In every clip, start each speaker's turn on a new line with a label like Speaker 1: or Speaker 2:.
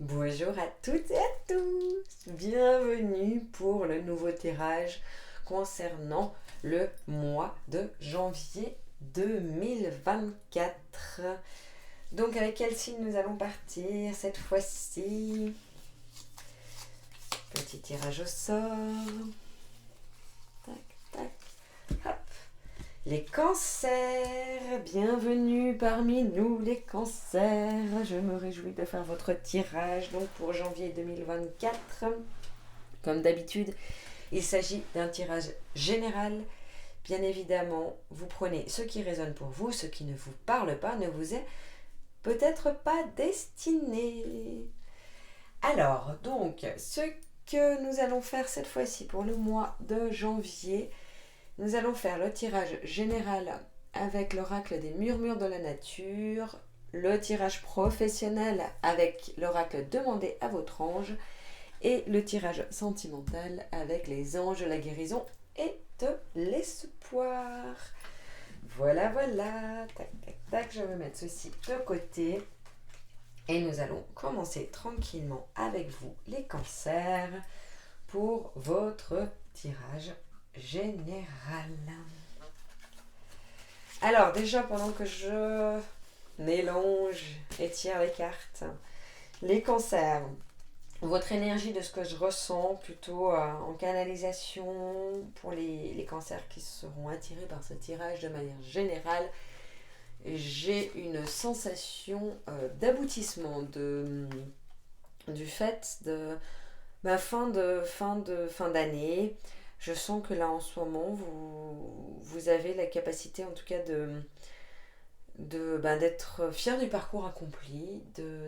Speaker 1: Bonjour à toutes et à tous. Bienvenue pour le nouveau tirage concernant le mois de janvier 2024. Donc avec quel signe nous allons partir cette fois-ci? Petit tirage au sort. Tac, tac, hop. Les cancers, bienvenue parmi nous les cancers. Je me réjouis de faire votre tirage donc pour janvier 2024. Comme d'habitude, il s'agit d'un tirage général. Bien évidemment, vous prenez ce qui résonne pour vous, ce qui ne vous parle pas, ne vous est peut-être pas destiné. Alors, donc, ce que nous allons faire cette fois-ci pour le mois de janvier, nous allons faire le tirage général avec l'oracle des murmures de la nature, le tirage professionnel avec l'oracle demandé à votre ange et le tirage sentimental avec les anges de la guérison et de l'espoir. Voilà, voilà. Tac, tac, tac. Je vais mettre ceci de côté. Et nous allons commencer tranquillement avec vous, les cancers, pour votre tirage général. Alors déjà, pendant que je mélange et tire les cartes, les cancers, votre énergie de ce que je ressens plutôt en canalisation pour les cancers qui seront attirés par ce tirage de manière générale, j'ai une sensation d'aboutissement du fait de ma fin d'année. Je sens que là en ce moment vous avez la capacité en tout cas d'être fier du parcours accompli,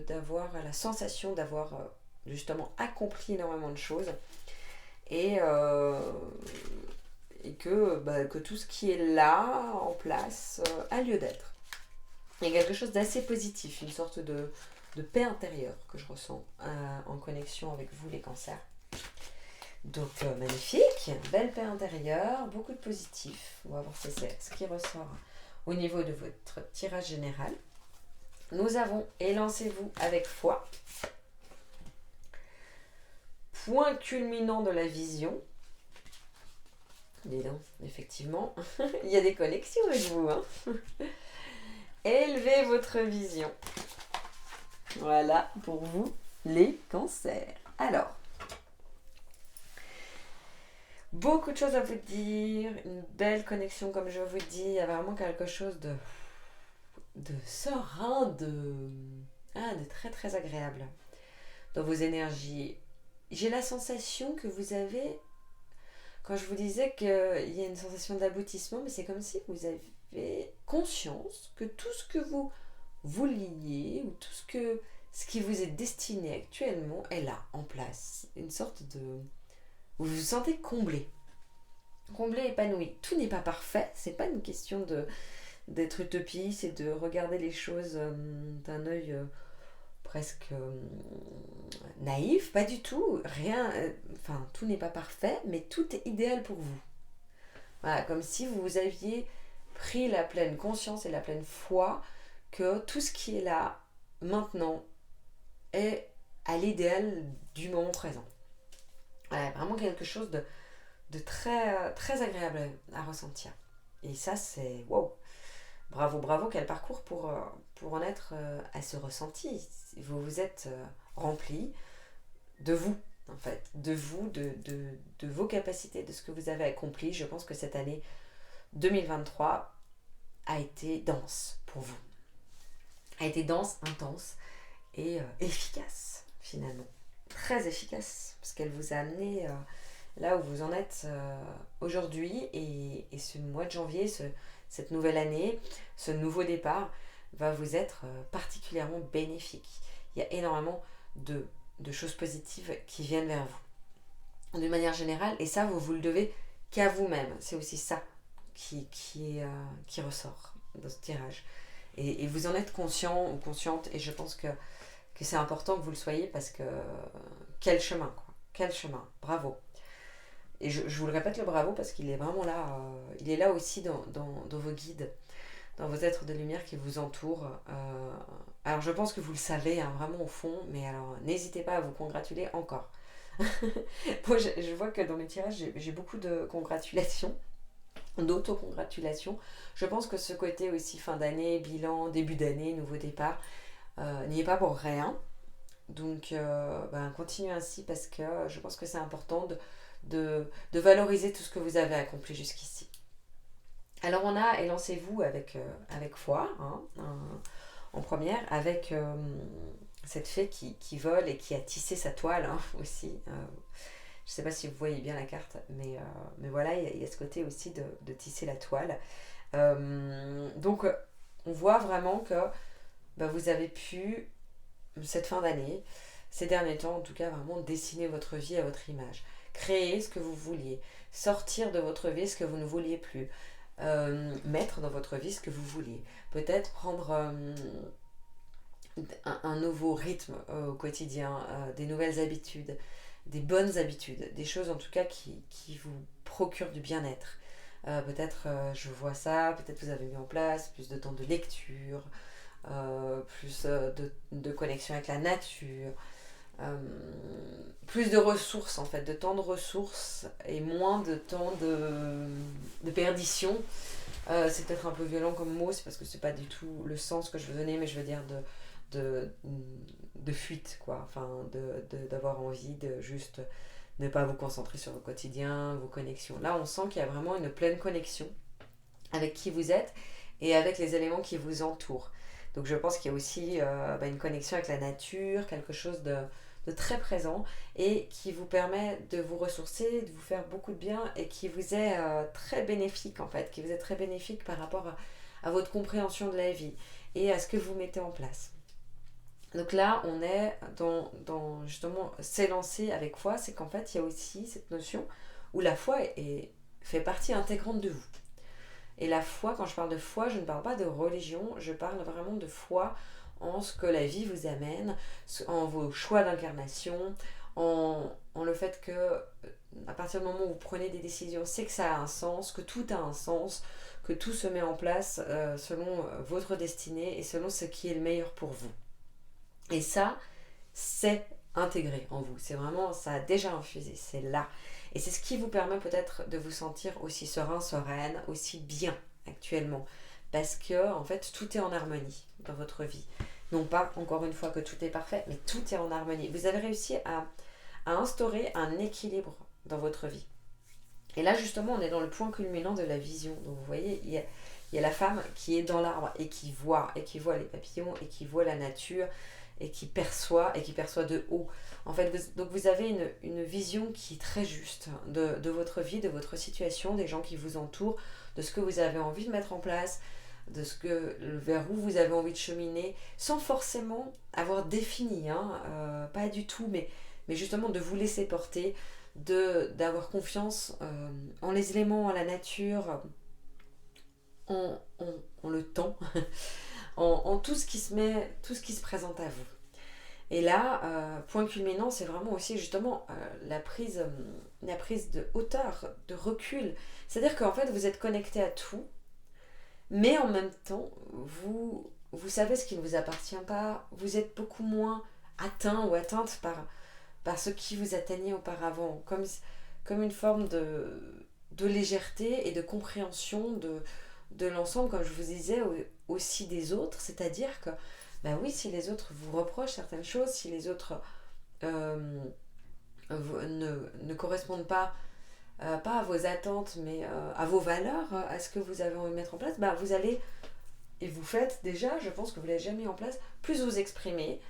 Speaker 1: d'avoir la sensation d'avoir justement accompli énormément de choses et, que tout ce qui est là en place a lieu d'être. Il y a quelque chose d'assez positif, une sorte de paix intérieure que je ressens en connexion avec vous les cancers. Donc magnifique, belle paix intérieure, beaucoup de positif. On va voir si c'est ce qui ressort au niveau de votre tirage général. Nous avons élancez-vous avec foi. Point culminant de la vision. Dis donc, effectivement, il y a des connexions avec vous. Hein. Élevez votre vision. Voilà pour vous les cancers. Alors, beaucoup de choses à vous dire, une belle connexion comme je vous dis, il y a vraiment quelque chose de serein, de très très agréable dans vos énergies. J'ai la sensation que vous avez, quand je vous disais qu'il y a une sensation d'aboutissement, mais c'est comme si vous avez conscience que tout ce que vous vouliez ou tout ce qui vous est destiné actuellement est là, en place. Une sorte de... Vous vous sentez comblé. Comblé, épanoui. Tout n'est pas parfait, c'est pas une question d'être utopiste et de regarder les choses d'un œil presque naïf, pas du tout. Rien, tout n'est pas parfait, mais tout est idéal pour vous. Voilà, comme si vous aviez pris la pleine conscience et la pleine foi que tout ce qui est là, maintenant, est à l'idéal du moment présent. Voilà, vraiment quelque chose de très, très agréable à ressentir. Et ça, c'est wow! Bravo, bravo, quel parcours pour en être à ce ressenti. Vous vous êtes rempli de vous, en fait, de vous, de vos capacités, de ce que vous avez accompli. Je pense que cette année 2023 a été dense pour vous. A été dense, intense et efficace, finalement. Très efficace, parce qu'elle vous a amené là où vous en êtes aujourd'hui et ce mois de janvier, cette nouvelle année, ce nouveau départ va vous être particulièrement bénéfique. Il y a énormément de choses positives qui viennent vers vous. D'une manière générale, et ça, vous le devez qu'à vous-même. C'est aussi ça qui ressort dans ce tirage. Et vous en êtes conscient ou consciente, et je pense que c'est important que vous le soyez parce que quel chemin, quoi. Quel chemin. Bravo. Et je vous le répète le bravo parce qu'il est vraiment là, il est là aussi dans vos guides, dans vos êtres de lumière qui vous entourent Alors je pense que vous le savez, hein, vraiment au fond, mais alors n'hésitez pas à vous congratuler encore. Moi, je vois que dans mes tirages, j'ai beaucoup de congratulations, d'auto-congratulations. Je pense que ce côté aussi fin d'année, bilan, début d'année, nouveau départ, n'y est pas pour rien. Donc, continuez ainsi parce que je pense que c'est important de valoriser tout ce que vous avez accompli jusqu'ici. Alors, on a élancez-vous avec foi, hein, en première, avec cette fée qui vole et qui a tissé sa toile, hein, aussi. Je ne sais pas si vous voyez bien la carte, mais voilà, il y a ce côté aussi de tisser la toile. Donc, on voit vraiment que vous avez pu, cette fin d'année, ces derniers temps en tout cas, vraiment dessiner votre vie à votre image. Créer ce que vous vouliez. Sortir de votre vie ce que vous ne vouliez plus. Mettre dans votre vie ce que vous vouliez. Peut-être prendre un nouveau rythme au quotidien, des nouvelles habitudes, des bonnes habitudes, des choses en tout cas qui vous procurent du bien-être. Peut-être je vois ça, peut-être vous avez mis en place plus de temps de lecture, plus de connexion avec la nature, plus de ressources en fait, de temps de ressources et moins de temps de perdition. C'est peut-être un peu violent comme mot, c'est parce que c'est pas du tout le sens que je veux donner, mais je veux dire de, de fuite, quoi. Enfin, d'avoir envie de juste ne pas vous concentrer sur vos quotidiens, vos connexions. Là, on sent qu'il y a vraiment une pleine connexion avec qui vous êtes et avec les éléments qui vous entourent. Donc je pense qu'il y a aussi une connexion avec la nature, quelque chose de très présent et qui vous permet de vous ressourcer, de vous faire beaucoup de bien et qui vous est très bénéfique en fait, qui vous est très bénéfique par rapport à votre compréhension de la vie et à ce que vous mettez en place. Donc là, on est dans justement s'élancer avec foi, c'est qu'en fait, il y a aussi cette notion où la foi fait partie intégrante de vous. Et la foi, quand je parle de foi, je ne parle pas de religion, je parle vraiment de foi en ce que la vie vous amène, en vos choix d'incarnation, en le fait que à partir du moment où vous prenez des décisions, c'est que ça a un sens, que tout a un sens, que tout se met en place selon votre destinée et selon ce qui est le meilleur pour vous. Et ça, c'est intégré en vous. C'est vraiment, ça a déjà infusé, c'est là. Et c'est ce qui vous permet peut-être de vous sentir aussi serein, sereine, aussi bien actuellement. Parce que, en fait, tout est en harmonie dans votre vie. Non pas, encore une fois, que tout est parfait, mais tout est en harmonie. Vous avez réussi à instaurer un équilibre dans votre vie. Et là, justement, on est dans le point culminant de la vision. Donc, vous voyez, il y a la femme qui est dans l'arbre et qui voit les papillons, et qui voit la nature, et qui perçoit de haut. En fait, donc vous avez une vision qui est très juste de votre vie, de votre situation, des gens qui vous entourent, de ce que vous avez envie de mettre en place, vers où vous avez envie de cheminer, sans forcément avoir défini, hein, pas du tout, mais justement de vous laisser porter, d'avoir confiance en les éléments, en la nature, en le temps, en tout ce qui se présente à vous. Et là, point culminant, c'est vraiment aussi justement la prise de hauteur, de recul. C'est-à-dire qu'en fait, vous êtes connecté à tout, mais en même temps, vous savez ce qui ne vous appartient pas, vous êtes beaucoup moins atteint ou atteinte par ce qui vous atteignait auparavant, comme une forme de légèreté et de compréhension de l'ensemble, comme je vous disais, aussi des autres, c'est-à-dire que oui, si les autres vous reprochent certaines choses, si les autres ne correspondent pas à vos attentes, mais à vos valeurs, à ce que vous avez envie de mettre en place, vous allez, et vous faites déjà, je pense que vous ne l'avez jamais mis en place, plus vous exprimer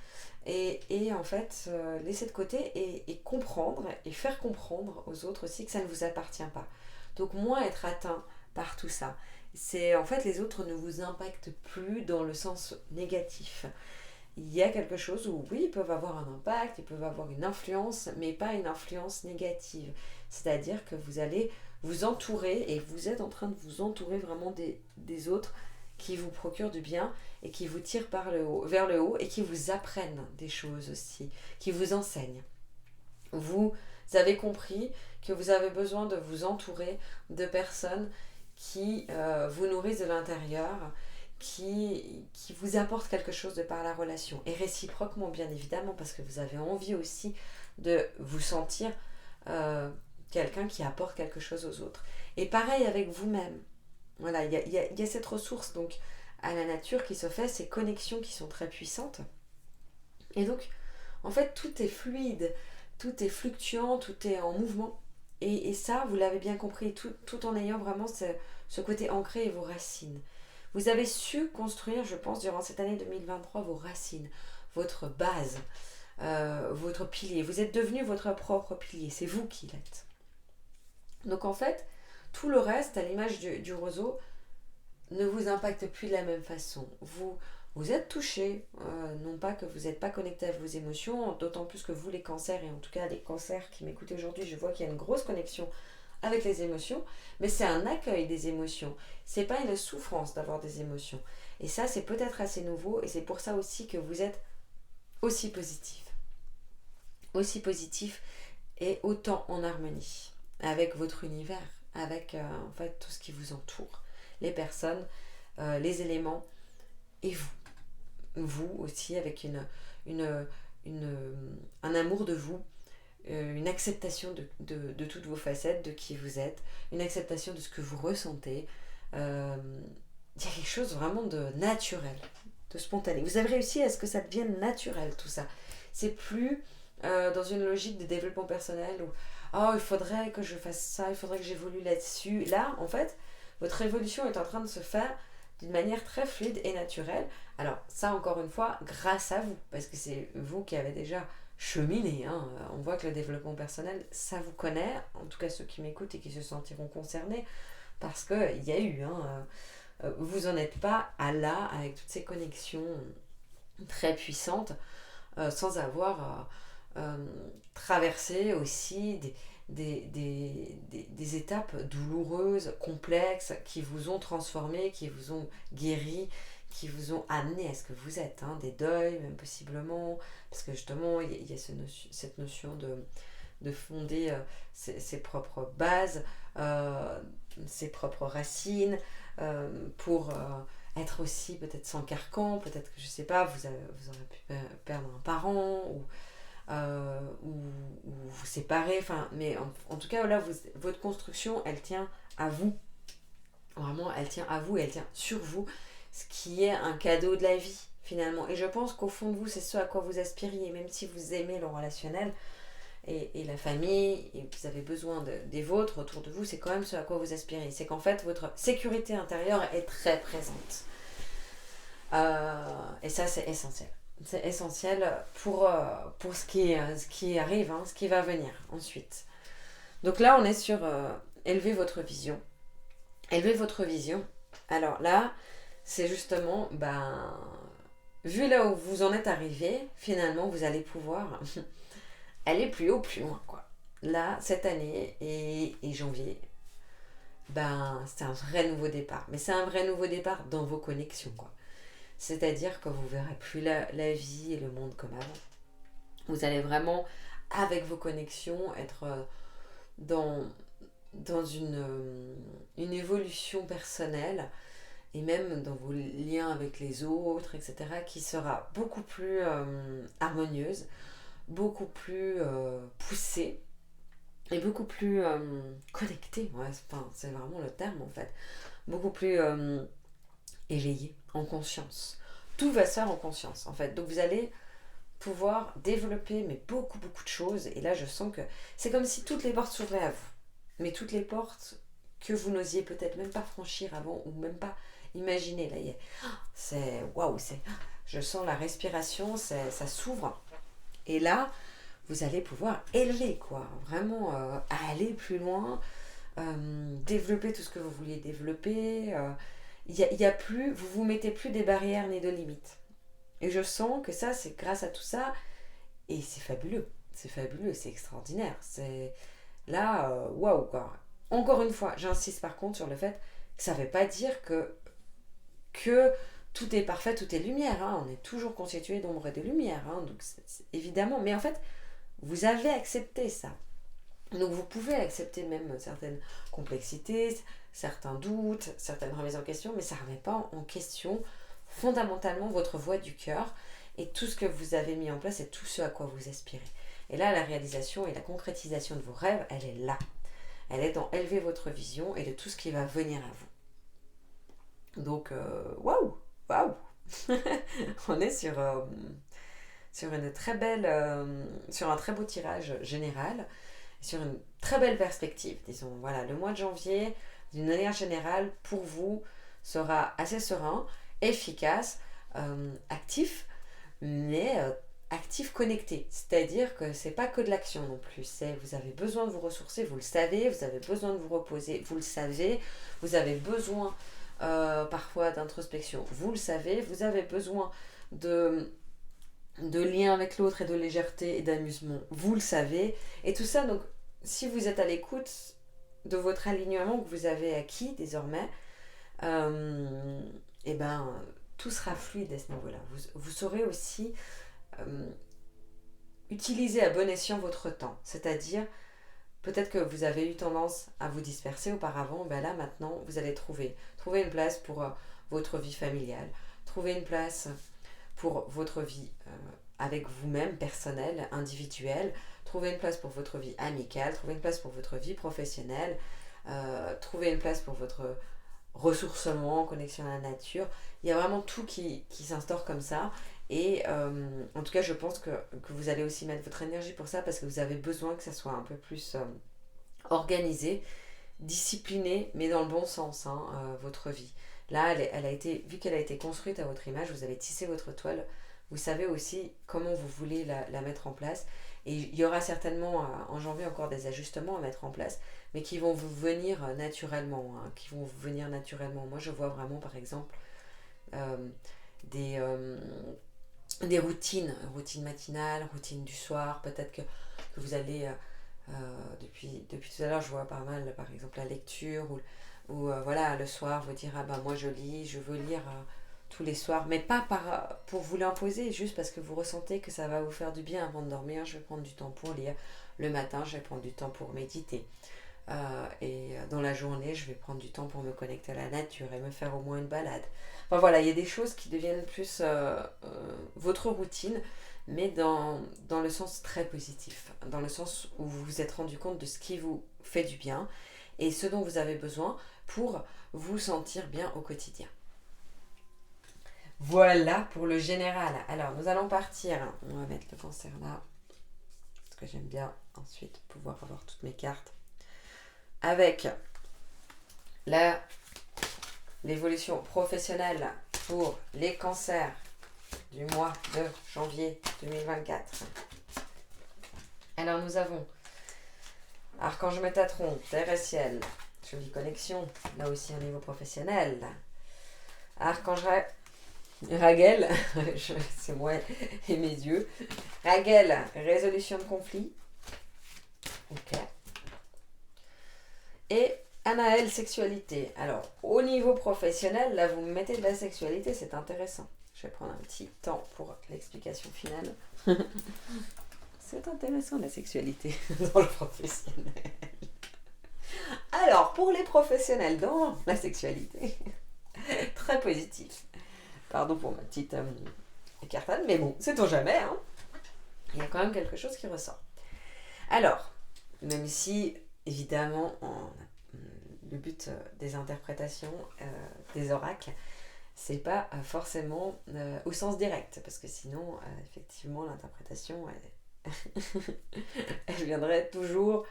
Speaker 1: et en fait laisser de côté et comprendre et faire comprendre aux autres aussi que ça ne vous appartient pas. Donc moins être atteint par tout ça. C'est en fait les autres ne vous impactent plus dans le sens négatif. Il y a quelque chose où oui, ils peuvent avoir un impact, ils peuvent avoir une influence, mais pas une influence négative. C'est-à-dire que vous allez vous entourer et vous êtes en train de vous entourer vraiment des autres qui vous procurent du bien et qui vous tirent vers le haut et qui vous apprennent des choses aussi, qui vous enseignent. Vous avez compris que vous avez besoin de vous entourer de personnes qui vous nourrissent de l'intérieur, qui vous apporte quelque chose de par la relation. Et réciproquement, bien évidemment, parce que vous avez envie aussi de vous sentir quelqu'un qui apporte quelque chose aux autres. Et pareil avec vous-même. Voilà, il y a cette ressource donc à la nature qui se fait, ces connexions qui sont très puissantes. Et donc, en fait, tout est fluide, tout est fluctuant, tout est en mouvement. Et ça, vous l'avez bien compris, tout en ayant vraiment ce côté ancré et vos racines. Vous avez su construire, je pense, durant cette année 2023, vos racines, votre base, votre pilier. Vous êtes devenu votre propre pilier, c'est vous qui l'êtes. Donc en fait, tout le reste, à l'image du roseau, ne vous impacte plus de la même façon. Vous êtes touché, non pas que vous n'êtes pas connecté à vos émotions, d'autant plus que vous les cancers, et en tout cas les cancers qui m'écoutent aujourd'hui, je vois qu'il y a une grosse connexion avec les émotions, mais c'est un accueil des émotions, c'est pas une souffrance d'avoir des émotions. Et ça, c'est peut-être assez nouveau, et c'est pour ça aussi que vous êtes aussi positif. Aussi positif et autant en harmonie avec votre univers, avec en fait tout ce qui vous entoure, les personnes, les éléments, et vous. Vous aussi, avec un amour de vous, une acceptation de toutes vos facettes, de qui vous êtes, une acceptation de ce que vous ressentez. Il y a quelque chose vraiment de naturel, de spontané. Vous avez réussi à ce que ça devienne naturel, tout ça. C'est plus dans une logique de développement personnel où oh, il faudrait que je fasse ça, il faudrait que j'évolue là-dessus. Là, en fait, votre évolution est en train de se faire d'une manière très fluide et naturelle. Alors, ça, encore une fois, grâce à vous, parce que c'est vous qui avez déjà cheminé. Hein. On voit que le développement personnel, ça vous connaît, en tout cas ceux qui m'écoutent et qui se sentiront concernés, parce qu'il y a eu, vous n'en êtes pas à là, avec toutes ces connexions très puissantes, sans avoir traversé aussi des étapes douloureuses, complexes, qui vous ont transformé, qui vous ont guéri, qui vous ont amené à ce que vous êtes, hein, des deuils même possiblement, parce que justement il y a cette notion de fonder ses propres bases, ses propres racines, pour être aussi peut-être sans carcan, peut-être que je sais pas, vous aurez pu perdre un parent, ou vous séparer, enfin, mais en tout cas là, votre construction, elle tient à vous, vraiment, elle tient à vous, elle tient sur vous, ce qui est un cadeau de la vie finalement. Et je pense qu'au fond de vous, c'est ce à quoi vous aspiriez, même si vous aimez le relationnel et la famille, et vous avez besoin des vôtres autour de vous, c'est quand même ce à quoi vous aspirez. C'est qu'en fait, votre sécurité intérieure est très présente. Et ça, c'est essentiel. C'est essentiel pour ce qui arrive, hein, ce qui va venir ensuite. Donc là, on est sur élever votre vision. Élever votre vision. Alors là, c'est justement, vu là où vous en êtes arrivé, finalement, vous allez pouvoir aller plus haut, plus loin, quoi. Là, cette année et janvier, c'est un vrai nouveau départ. Mais c'est un vrai nouveau départ dans vos connexions, quoi. C'est-à-dire que vous ne verrez plus la vie et le monde comme avant. Vous allez vraiment, avec vos connexions, être dans une évolution personnelle et même dans vos liens avec les autres, etc., qui sera beaucoup plus harmonieuse, beaucoup plus poussée et beaucoup plus connectée. Ouais, c'est vraiment le terme en fait. Beaucoup plus éveillée, en conscience. Tout va se faire en conscience en fait. Donc vous allez pouvoir développer mais beaucoup de choses, et là je sens que c'est comme si toutes les portes s'ouvraient à vous, mais toutes les portes que vous n'osiez peut-être même pas franchir avant ou même pas imaginer. Là c'est waouh, je sens la respiration, ça s'ouvre, et là vous allez pouvoir élever, quoi, vraiment aller plus loin, développer tout ce que vous vouliez développer. Y a plus, vous mettez plus des barrières ni de limites. Et je sens que ça, c'est grâce à tout ça, et c'est fabuleux, c'est extraordinaire. C'est là, waouh, quoi. Encore une fois, j'insiste par contre sur le fait que ça ne veut pas dire que tout est parfait, tout est lumière, hein. On est toujours constitué d'ombre et de lumière, hein. Donc c'est évidemment, mais en fait, vous avez accepté ça. Donc vous pouvez accepter même certaines complexités, certains doutes, certaines remises en question, mais ça ne remet pas en question fondamentalement votre voix du cœur et tout ce que vous avez mis en place et tout ce à quoi vous aspirez. Et là, la réalisation et la concrétisation de vos rêves, elle est là. Elle est dans élever votre vision et de tout ce qui va venir à vous. Donc, waouh, waouh. On est sur une très belle, sur un très beau tirage général, sur une très belle perspective, disons. Voilà, le mois de janvier, d'une manière générale, pour vous, sera assez serein, efficace, actif, mais actif connecté. C'est-à-dire que c'est pas que de l'action non plus. C'est vous avez besoin de vous ressourcer, vous le savez, vous avez besoin de vous reposer, vous le savez, vous avez besoin parfois d'introspection, vous le savez, vous avez besoin de lien avec l'autre et de légèreté et d'amusement, vous le savez. Et tout ça, donc, si vous êtes à l'écoute de votre alignement que vous avez acquis désormais, et ben, tout sera fluide à ce niveau-là. Vous saurez aussi utiliser à bon escient votre temps. C'est-à-dire, peut-être que vous avez eu tendance à vous disperser auparavant, ben là, maintenant, vous allez trouver une place pour votre vie familiale, trouver une place pour votre vie avec vous-même, personnelle, individuelle, trouver une place pour votre vie amicale, trouver une place pour votre vie professionnelle, trouver une place pour votre ressourcement, connexion à la nature. Il y a vraiment tout qui s'instaure comme ça. Et en tout cas, je pense que vous allez aussi mettre votre énergie pour ça parce que vous avez besoin que ça soit un peu plus organisé, discipliné, mais dans le bon sens, hein, votre vie. Là, elle a été, vu qu'elle a été construite à votre image, vous avez tissé votre toile, vous savez aussi comment vous voulez la mettre en place. Et il y aura certainement en janvier encore des ajustements à mettre en place, mais qui vont vous venir naturellement. Moi, je vois vraiment, par exemple, des routines matinales, routines du soir. Peut-être que vous allez, depuis tout à l'heure, je vois pas mal, par exemple, la lecture ou voilà, le soir, vous dire, ah ben moi je lis, je veux lire tous les soirs, mais pas pour vous l'imposer, juste parce que vous ressentez que ça va vous faire du bien avant de dormir. Je vais prendre du temps pour lire. Le matin, je vais prendre du temps pour méditer. Et dans la journée, je vais prendre du temps pour me connecter à la nature et me faire au moins une balade. Enfin voilà, il y a des choses qui deviennent plus votre routine, mais dans le sens très positif, dans le sens où vous vous êtes rendu compte de ce qui vous fait du bien et ce dont vous avez besoin pour vous sentir bien au quotidien. Voilà pour le général. Alors, nous allons partir. On va mettre le cancer là, parce que j'aime bien ensuite pouvoir avoir toutes mes cartes. Avec l'évolution professionnelle pour les cancers du mois de janvier 2024. Alors, nous avons Archange Métatron, Terre et Ciel, jolie connexion, là aussi un niveau professionnel. Archange Raguel, c'est moi et mes yeux. Raguel, résolution de conflit. Ok. Et Anaël, sexualité. Alors, au niveau professionnel, là, vous me mettez de la sexualité, c'est intéressant. Je vais prendre un petit temps pour l'explication finale. C'est intéressant, la sexualité dans le professionnel. Alors, pour les professionnels dans la sexualité, très positif. Pardon pour ma petite écartade, mais bon, sait-on jamais, hein. Il y a quand même quelque chose qui ressort. Alors, même si, évidemment, le but des interprétations, des oracles, c'est pas forcément au sens direct, parce que sinon, effectivement, l'interprétation, elle viendrait toujours,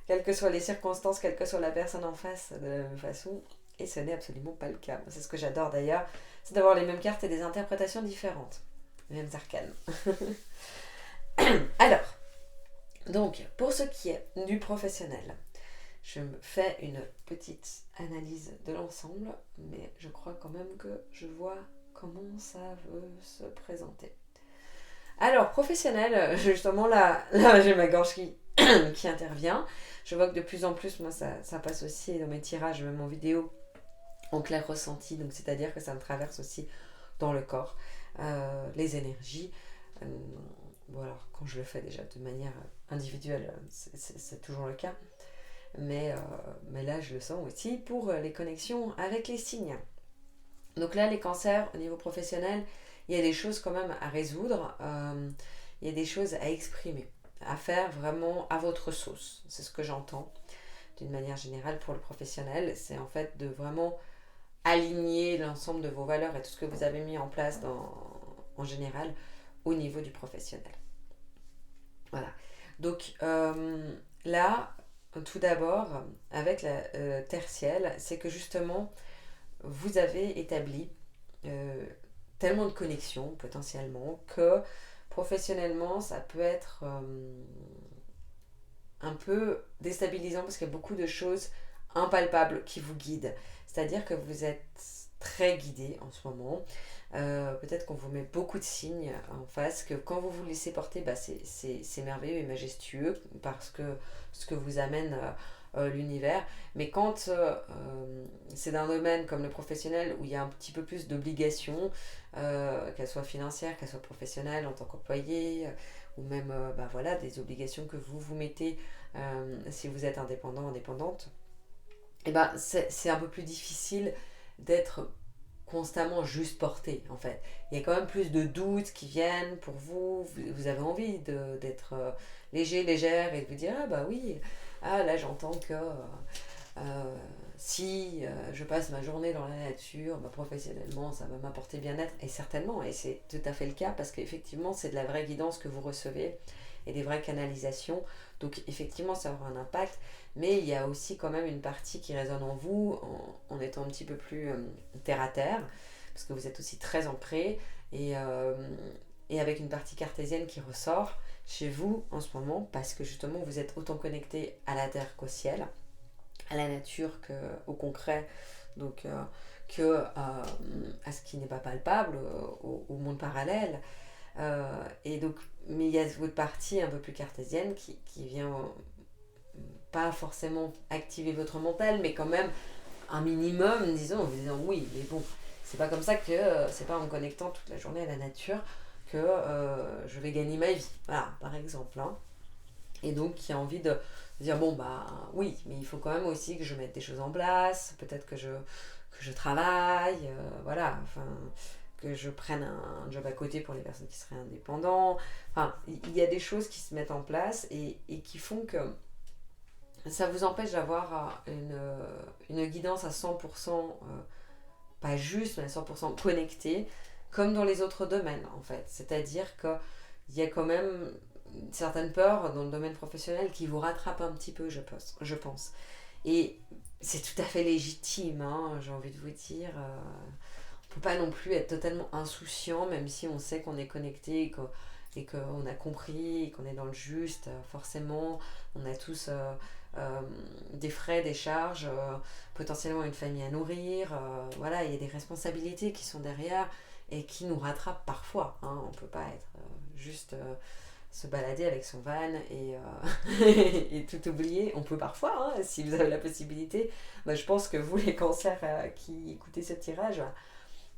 Speaker 1: quelles que soient les circonstances, quelle que soit la personne en face, de la même façon, et ce n'est absolument pas le cas. C'est ce que j'adore d'ailleurs, c'est d'avoir les mêmes cartes et des interprétations différentes, les mêmes arcanes. Alors, donc, pour ce qui est du professionnel, je me fais une petite analyse de l'ensemble, mais je crois quand même que je vois comment ça veut se présenter. Alors, professionnel, justement, là j'ai ma gorge qui intervient. Je vois que de plus en plus, moi, ça passe aussi dans mes tirages, même en vidéo, en clair ressenti. Donc, c'est-à-dire que ça me traverse aussi dans le corps, les énergies. Bon, alors, quand je le fais déjà de manière individuelle, c'est toujours le cas. mais là je le sens aussi pour les connexions avec les signes. Donc là, les cancers, au niveau professionnel, il y a des choses quand même à résoudre, il y a des choses à exprimer, à faire vraiment à votre sauce. C'est ce que j'entends d'une manière générale pour le professionnel. C'est en fait de vraiment aligner l'ensemble de vos valeurs et tout ce que vous avez mis en place en général au niveau du professionnel. Voilà. Donc là, tout d'abord, avec la tertielle, c'est que justement, vous avez établi euh, tellement de connexions potentiellement que professionnellement ça peut être un peu déstabilisant parce qu'il y a beaucoup de choses impalpables qui vous guident. C'est-à-dire que vous êtes très guidé en ce moment. Peut-être qu'on vous met beaucoup de signes en face, que quand vous vous laissez porter, bah, c'est merveilleux et majestueux parce que ce que vous amène l'univers. Mais quand c'est dans un domaine comme le professionnel où il y a un petit peu plus d'obligations, qu'elles soient financières, qu'elles soient professionnelles en tant qu'employé, ou même bah, voilà, des obligations que vous vous mettez si vous êtes indépendant, indépendante, et ben c'est un peu plus difficile d'être constamment juste porté en fait. Il y a quand même plus de doutes qui viennent pour vous. Vous avez envie d'être léger, légère et de vous dire ah bah oui, ah là j'entends que si je passe ma journée dans la nature, bah, professionnellement ça va m'apporter bien-être et certainement et c'est tout à fait le cas parce qu'effectivement c'est de la vraie guidance que vous recevez et des vraies canalisations. Donc effectivement ça aura un impact mais il y a aussi quand même une partie qui résonne en vous en étant un petit peu plus terre à terre, parce que vous êtes aussi très ancré, et avec une partie cartésienne qui ressort chez vous en ce moment, parce que justement vous êtes autant connecté à la terre qu'au ciel, à la nature qu'au concret, donc à ce qui n'est pas palpable, au monde parallèle. Et donc, mais il y a votre partie un peu plus cartésienne qui vient pas forcément activer votre mental, mais quand même un minimum, disons, en vous disant oui, mais bon, c'est pas comme ça que, c'est pas en me connectant toute la journée à la nature que je vais gagner ma vie. Voilà, par exemple. Hein. Et donc, qui a envie de dire bon, bah oui, mais il faut quand même aussi que je mette des choses en place, peut-être que je travaille, voilà, enfin, que je prenne un job à côté pour les personnes qui seraient indépendants. Enfin, il y a des choses qui se mettent en place et qui font que ça vous empêche d'avoir une guidance à 100%, pas juste, mais à 100% connectée, comme dans les autres domaines, en fait. C'est-à-dire qu'il y a quand même certaines peurs dans le domaine professionnel qui vous rattrapent un petit peu, je pense. Et c'est tout à fait légitime, hein, j'ai envie de vous dire. On ne peut pas non plus être totalement insouciant, même si on sait qu'on est connecté et qu'on a compris, et qu'on est dans le juste. Forcément, on a tous des frais, des charges, potentiellement une famille à nourrir. Voilà, il y a des responsabilités qui sont derrière et qui nous rattrapent parfois. Hein. On ne peut pas être juste se balader avec son van et tout oublier. On peut parfois, hein, si vous avez la possibilité. Bah, je pense que vous, les cancers qui écoutez ce tirage,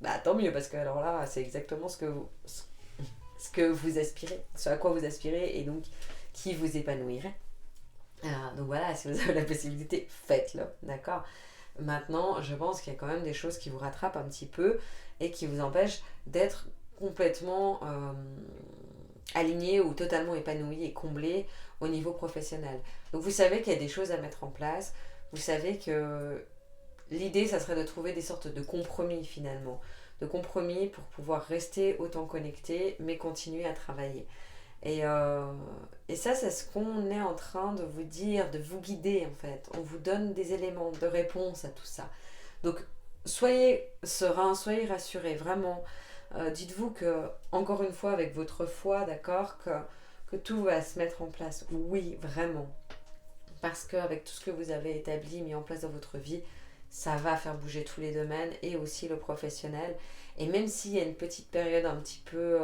Speaker 1: bah, tant mieux, parce que alors là, c'est exactement ce que vous aspirez, ce à quoi vous aspirez et donc qui vous épanouirait. Donc voilà, si vous avez la possibilité, faites-le, d'accord. Maintenant, je pense qu'il y a quand même des choses qui vous rattrapent un petit peu et qui vous empêchent d'être complètement aligné ou totalement épanoui et comblé au niveau professionnel. Donc vous savez qu'il y a des choses à mettre en place, vous savez que l'idée, ça serait de trouver des sortes de compromis finalement, de compromis pour pouvoir rester autant connecté mais continuer à travailler. Et ça, c'est ce qu'on est en train de vous dire, de vous guider en fait. On vous donne des éléments de réponse à tout ça. Donc, soyez serein, soyez rassurés, vraiment. Dites-vous que, encore une fois, avec votre foi, d'accord, que tout va se mettre en place. Oui, vraiment. Parce qu'avec tout ce que vous avez établi, mis en place dans votre vie, ça va faire bouger tous les domaines et aussi le professionnel. Et même s'il y a une petite période un petit peu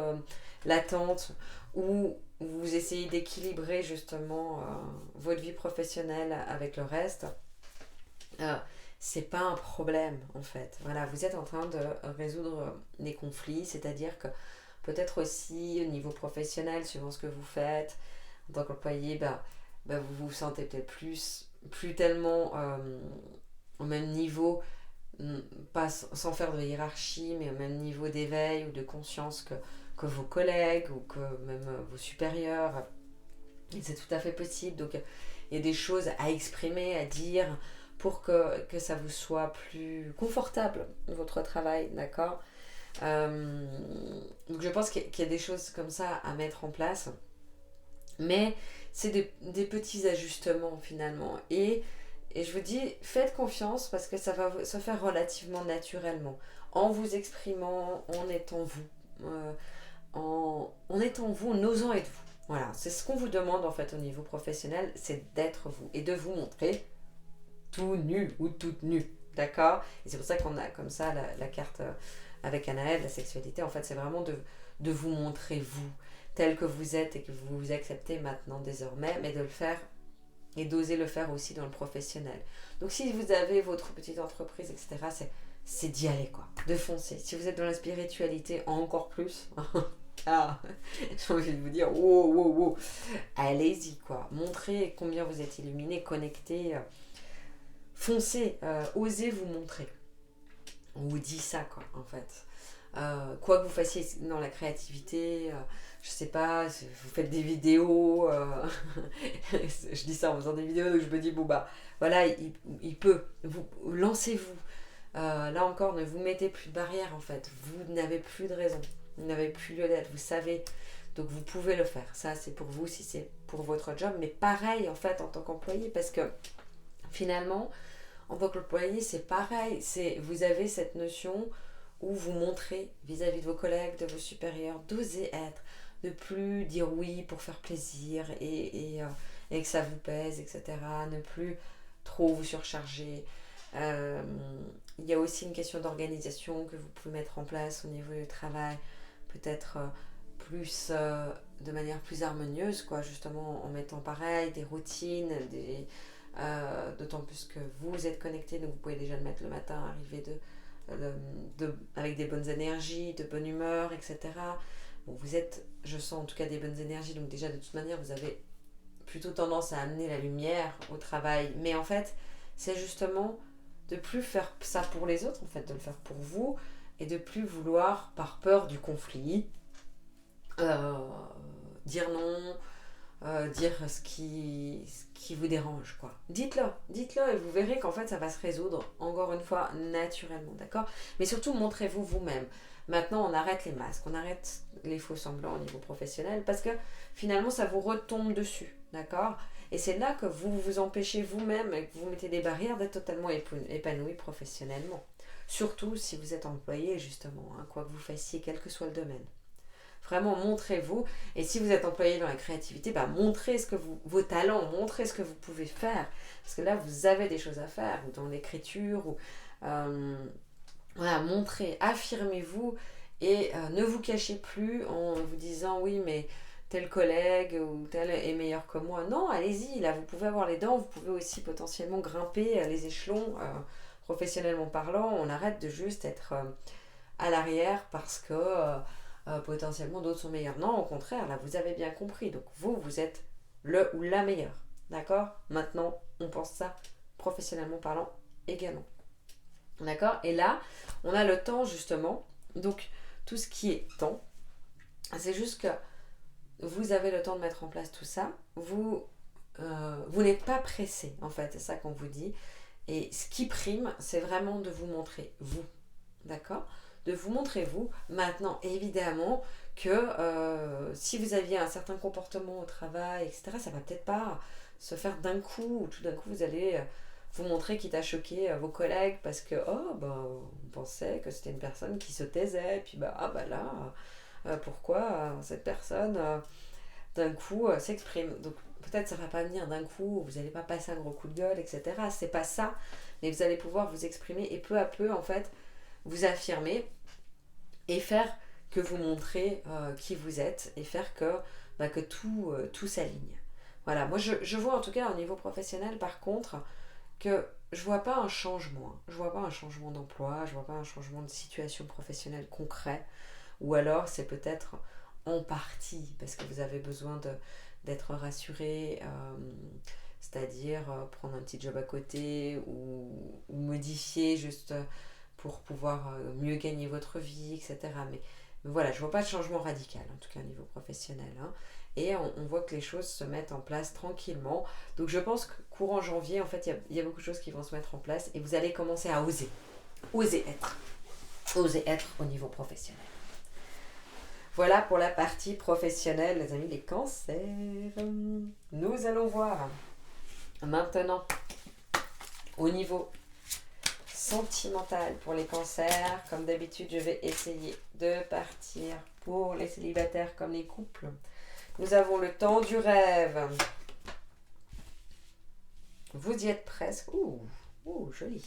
Speaker 1: latente où vous essayez d'équilibrer justement votre vie professionnelle avec le reste, euh, c'est pas un problème en fait. Voilà, vous êtes en train de résoudre des conflits, c'est-à-dire que peut-être aussi au niveau professionnel, suivant ce que vous faites, en tant qu'employé, vous vous sentez peut-être plus plus tellement au même niveau, pas sans faire de hiérarchie, mais au même niveau d'éveil ou de conscience que vos collègues ou que même vos supérieurs. Et c'est tout à fait possible. Donc il y a des choses à exprimer, à dire pour que ça vous soit plus confortable, votre travail, d'accord. Donc je pense qu'il y a des choses comme ça à mettre en place. Mais c'est des petits ajustements finalement. Et je vous dis, faites confiance parce que ça va se faire relativement naturellement. En vous exprimant, en étant vous. En étant vous, en osant être vous. Voilà, c'est ce qu'on vous demande en fait au niveau professionnel, c'est d'être vous et de vous montrer tout nu ou toute nue. D'accord. Et c'est pour ça qu'on a comme ça la carte avec Anaël, la sexualité. En fait, c'est vraiment de vous montrer vous, tel que vous êtes et que vous vous acceptez maintenant désormais, mais de le faire et d'oser le faire aussi dans le professionnel. Donc si vous avez votre petite entreprise, etc., c'est d'y aller, quoi, de foncer. Si vous êtes dans la spiritualité, encore plus. Ah, j'ai envie de vous dire, wow, wow, wow. Allez-y, quoi. Montrez combien vous êtes illuminé, connecté. Foncez, osez vous montrer. On vous dit ça, quoi, en fait. Quoi que vous fassiez dans la créativité, je sais pas, si vous faites des vidéos, je dis ça en faisant des vidéos, donc je me dis, bon bah, voilà, il peut, lancez-vous. Là encore, ne vous mettez plus de barrières, en fait. Vous n'avez plus de raison. Vous n'avez plus lieu d'être, vous savez. Donc vous pouvez le faire. Ça, c'est pour vous si c'est pour votre job. Mais pareil, en fait, en tant qu'employé, parce que finalement, en tant qu'employé, c'est pareil. Vous avez cette notion où vous montrez vis-à-vis de vos collègues, de vos supérieurs, d'oser être, de plus dire oui pour faire plaisir et que ça vous pèse, etc. Ne plus trop vous surcharger. Il y a aussi une question d'organisation que vous pouvez mettre en place au niveau du travail, peut-être plus de manière plus harmonieuse, quoi, justement en mettant pareil des routines, d'autant plus que vous êtes connecté, donc vous pouvez déjà le mettre le matin, arriver avec des bonnes énergies, de bonne humeur, etc. Bon, vous êtes, je sens en tout cas des bonnes énergies, donc déjà de toute manière vous avez plutôt tendance à amener la lumière au travail, mais en fait c'est justement de plus faire ça pour les autres, en fait, de le faire pour vous et de plus vouloir, par peur du conflit, euh, dire non, dire ce qui vous dérange, quoi. Dites-le et vous verrez qu'en fait ça va se résoudre, encore une fois, naturellement, d'accord. Mais surtout, montrez-vous vous-même. Maintenant, on arrête les masques, on arrête les faux semblants au niveau professionnel parce que finalement ça vous retombe dessus, d'accord. Et c'est là que vous vous empêchez vous-même et que vous mettez des barrières d'être totalement épanoui professionnellement. Surtout si vous êtes employé, justement, hein, quoi que vous fassiez, quel que soit le domaine. Vraiment, montrez-vous. Et si vous êtes employé dans la créativité, bah, montrez vos talents, montrez ce que vous pouvez faire. Parce que là, vous avez des choses à faire, ou dans l'écriture, ou voilà, montrez, affirmez-vous et ne vous cachez plus en vous disant oui, mais tel collègue ou tel est meilleur que moi. Non, allez-y, là, vous pouvez avoir les dents, vous pouvez aussi potentiellement grimper les échelons, professionnellement parlant. On arrête de juste être à l'arrière parce que potentiellement d'autres sont meilleurs. Non, au contraire, là, vous avez bien compris. Donc, vous êtes le ou la meilleure. D'accord. Maintenant, on pense ça professionnellement parlant également. D'accord. Et là, on a le temps, justement. Donc, tout ce qui est temps, c'est juste que vous avez le temps de mettre en place tout ça. Vous n'êtes pas pressé, en fait. C'est ça qu'on vous dit. Et ce qui prime, c'est vraiment de vous montrer vous. D'accord. De vous montrer vous. Maintenant, évidemment, que si vous aviez un certain comportement au travail, etc., ça va peut-être pas se faire d'un coup, ou tout d'un coup, vous allez vous montrer quitte à choquer vos collègues parce que, oh, bah, on pensait que c'était une personne qui se taisait, et puis, bah, ah, bah là, pourquoi cette personne, d'un coup, s'exprime. Donc, peut-être ça va pas venir d'un coup, vous n'allez pas passer un gros coup de gueule, etc. C'est pas ça, mais vous allez pouvoir vous exprimer et peu à peu, en fait, vous affirmer et faire que vous montrez qui vous êtes et faire que tout s'aligne. Voilà, moi je vois en tout cas au niveau professionnel par contre que je vois pas un changement. Je vois pas un changement d'emploi, je vois pas un changement de situation professionnelle concret. Ou alors c'est peut-être en partie parce que vous avez besoin d'être rassuré c'est-à-dire prendre un petit job à côté ou modifier juste pour pouvoir mieux gagner votre vie, etc. Mais voilà, je vois pas de changement radical, en tout cas au niveau professionnel. Hein. Et on voit que les choses se mettent en place tranquillement. Donc je pense que courant janvier, en fait, il y a beaucoup de choses qui vont se mettre en place et vous allez commencer à oser. Oser être. Oser être au niveau professionnel. Voilà pour la partie professionnelle, les amis, les cancers. Nous allons voir maintenant au niveau sentimental pour les cancers. Comme d'habitude, je vais essayer de partir pour les célibataires comme les couples. Nous avons le temps du rêve. Vous y êtes presque. Ouh, joli.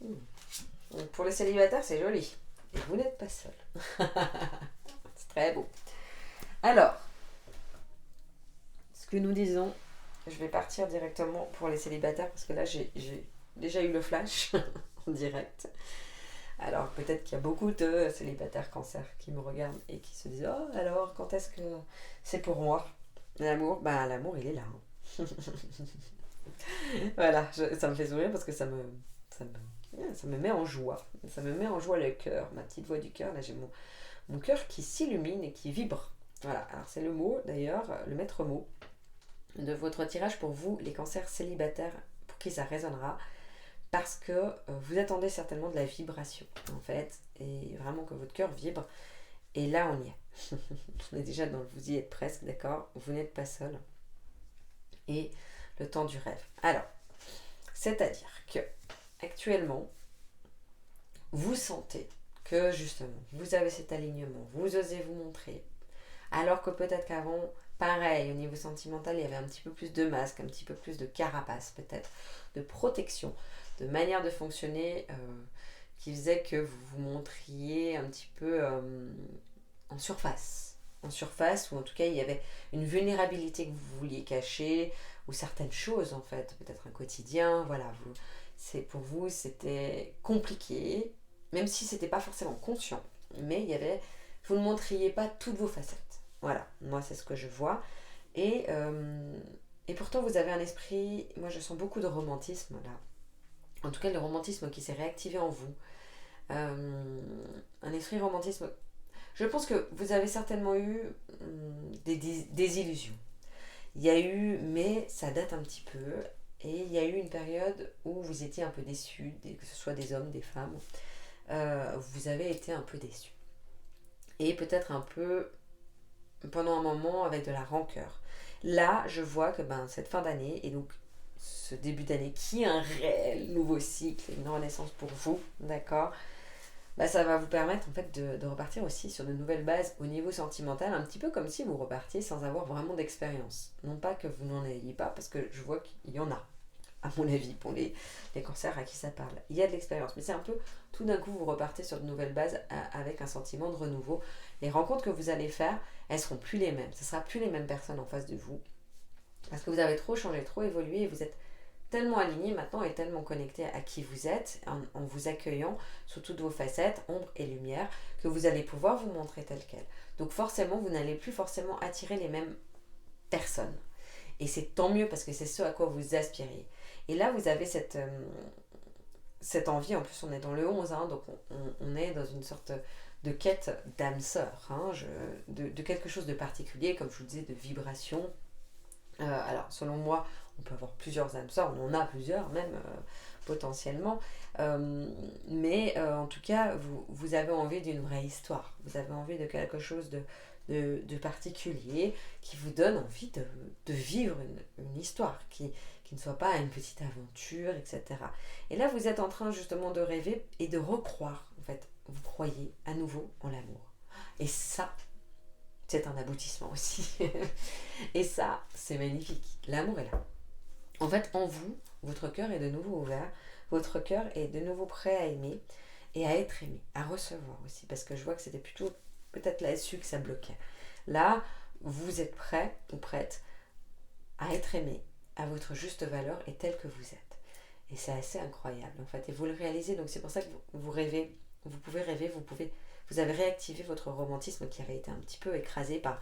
Speaker 1: Donc pour les célibataires, c'est joli. Et vous n'êtes pas seul. C'est très beau. Alors, ce que nous disons, je vais partir directement pour les célibataires parce que là, j'ai déjà eu le flash en direct. Alors, peut-être qu'il y a beaucoup de célibataires cancer qui me regardent et qui se disent « Oh, alors, quand est-ce que c'est pour moi ?» L'amour, l'amour, il est là. Hein. Voilà, ça me fait sourire parce que ça me met en joie. Ça me met en joie le cœur, ma petite voix du cœur. Là, j'ai mon cœur qui s'illumine et qui vibre. Voilà, alors c'est le mot d'ailleurs, le maître mot de votre tirage pour vous, les cancers célibataires, pour qui ça résonnera, parce que vous attendez certainement de la vibration, en fait, et vraiment que votre cœur vibre. Et là, on y est. On est déjà dans le vous y êtes presque, d'accord ? Vous n'êtes pas seul. Et le temps du rêve. Alors, c'est-à-dire que actuellement, vous sentez que justement, vous avez cet alignement, vous osez vous montrer, alors que peut-être qu'avant, pareil, au niveau sentimental, il y avait un petit peu plus de masque, un petit peu plus de carapace peut-être, de protection, de manière de fonctionner qui faisait que vous vous montriez un petit peu en surface, ou en tout cas il y avait une vulnérabilité que vous vouliez cacher, ou certaines choses en fait, peut-être un quotidien, voilà, pour vous c'était compliqué, même si c'était pas forcément conscient, mais vous ne montriez pas toutes vos facettes. Voilà, moi c'est ce que je vois. Et pourtant vous avez un esprit, moi je sens beaucoup de romantisme là. En tout cas le romantisme qui s'est réactivé en vous. Un esprit romantisme. Je pense que vous avez certainement eu des illusions. Il y a eu, mais ça date un petit peu, et il y a eu une période où vous étiez un peu déçus, que ce soit des hommes, des femmes, vous avez été un peu déçus. Et peut-être un peu, pendant un moment, avec de la rancœur. Là, je vois que cette fin d'année, et donc ce début d'année, qui est un réel nouveau cycle, une renaissance pour vous, d'accord ? Ça va vous permettre en fait de repartir aussi sur de nouvelles bases au niveau sentimental, un petit peu comme si vous repartiez sans avoir vraiment d'expérience. Non pas que vous n'en ayez pas, parce que je vois qu'il y en a, à mon avis, pour les cancers à qui ça parle. Il y a de l'expérience, mais c'est un peu, tout d'un coup, vous repartez sur de nouvelles bases avec un sentiment de renouveau. Les rencontres que vous allez faire, elles seront plus les mêmes. Ce ne sera plus les mêmes personnes en face de vous, parce que vous avez trop changé, trop évolué, et vous êtes tellement aligné maintenant et tellement connecté à qui vous êtes en vous accueillant sous toutes vos facettes, ombre et lumière, que vous allez pouvoir vous montrer tel quel. Donc forcément, vous n'allez plus forcément attirer les mêmes personnes. Et c'est tant mieux parce que c'est ce à quoi vous aspirez. Et là, vous avez cette envie, en plus on est dans le 11, hein, donc on est dans une sorte de quête d'âme sœur, hein, de quelque chose de particulier, comme je vous disais, de vibration. Alors, selon moi, on peut avoir plusieurs âmes sœurs, on en a plusieurs même potentiellement, mais en tout cas, vous avez envie d'une vraie histoire, vous avez envie de quelque chose de particulier qui vous donne envie de vivre une histoire qui ne soit pas une petite aventure, etc. Et là, vous êtes en train justement de rêver et de recroire, en fait, vous croyez à nouveau en l'amour. Et ça, c'est un aboutissement aussi. Et ça, c'est magnifique. L'amour est là. En fait, en vous, votre cœur est de nouveau ouvert. Votre cœur est de nouveau prêt à aimer et à être aimé, à recevoir aussi. Parce que je vois que c'était plutôt peut-être là-dessus que ça bloquait. Là, vous êtes prêt ou prête à être aimé à votre juste valeur et tel que vous êtes. Et c'est assez incroyable en fait. Et vous le réalisez, donc c'est pour ça que vous rêvez. Vous pouvez rêver, vous avez réactivé votre romantisme qui avait été un petit peu écrasé par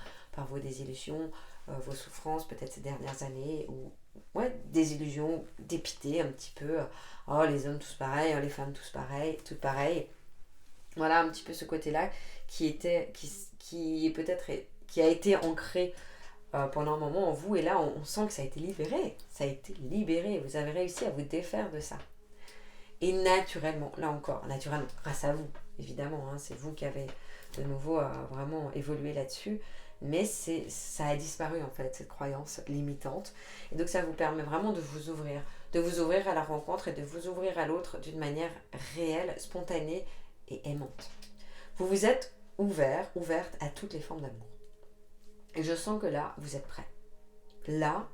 Speaker 1: vos désillusions, vos souffrances peut-être ces dernières années, ouais, désillusion, dépité un petit peu. Oh, les hommes tous pareils, oh, les femmes tous pareils, toutes pareilles. Voilà un petit peu ce côté-là qui est peut-être qui a été ancré pendant un moment en vous, et là on sent que ça a été libéré. Ça a été libéré. Vous avez réussi à vous défaire de ça. Et naturellement, là encore, naturellement, grâce à vous, évidemment, hein, c'est vous qui avez de nouveau vraiment évolué là-dessus, mais ça a disparu en fait, cette croyance limitante. Et donc ça vous permet vraiment de vous ouvrir à la rencontre et de vous ouvrir à l'autre d'une manière réelle, spontanée et aimante. Vous vous êtes ouverte à toutes les formes d'amour. Et je sens que là, vous êtes prêts. Là,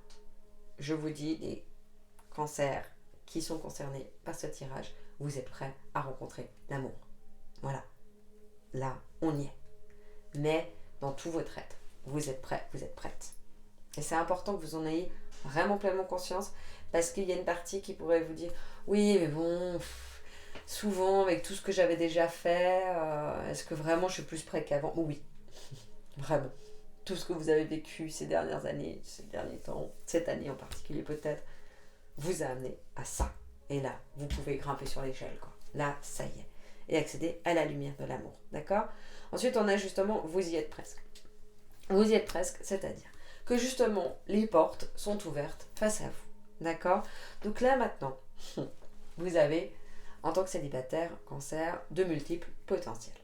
Speaker 1: je vous dis, les cancers qui sont concernés par ce tirage, vous êtes prêts à rencontrer l'amour. Voilà. Là, on y est. Mais dans tout votre être, vous êtes prêts, vous êtes prêtes. Et c'est important que vous en ayez vraiment pleinement conscience, parce qu'il y a une partie qui pourrait vous dire oui, mais bon, souvent avec tout ce que j'avais déjà fait, est-ce que vraiment je suis plus prêt qu'avant? Oui, vraiment. Tout ce que vous avez vécu ces dernières années, ces derniers temps, cette année en particulier peut-être, vous a amené à ça. Et là, vous pouvez grimper sur l'échelle, quoi. Là, ça y est. Et accéder à la lumière de l'amour. D'accord? Ensuite, on a justement, vous y êtes presque. Vous y êtes presque, c'est-à-dire que justement, les portes sont ouvertes face à vous. D'accord? Donc là, maintenant, vous avez, en tant que célibataire, cancer, de multiples potentiels.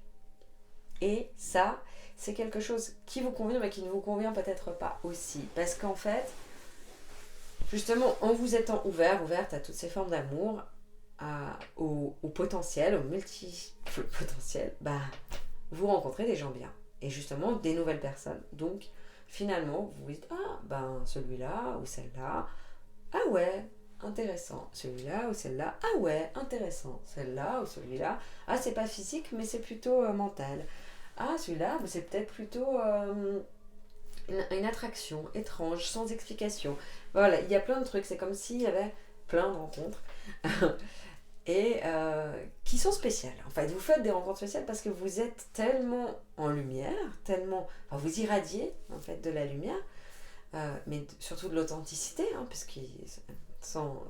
Speaker 1: Et ça, c'est quelque chose qui vous convient, mais qui ne vous convient peut-être pas aussi. Parce qu'en fait, justement, en vous étant ouverte à toutes ces formes d'amour, au potentiel, au multiple potentiel, bah, vous rencontrez des gens bien. Et justement, des nouvelles personnes. Donc, finalement, vous vous dites, ah, ben, celui-là ou celle-là, ah ouais, intéressant. Celui-là ou celle-là, ah ouais, intéressant. Celle-là ou celui-là, ah, c'est pas physique, mais c'est plutôt mental. Ah, celui-là, c'est peut-être plutôt une attraction étrange, sans explication. Voilà, il y a plein de trucs. C'est comme s'il y avait plein de rencontres et qui sont spéciales. En fait, vous faites des rencontres spéciales parce que vous êtes tellement en lumière, tellement, enfin, vous irradiez en fait de la lumière, mais surtout de l'authenticité, hein, parce que sans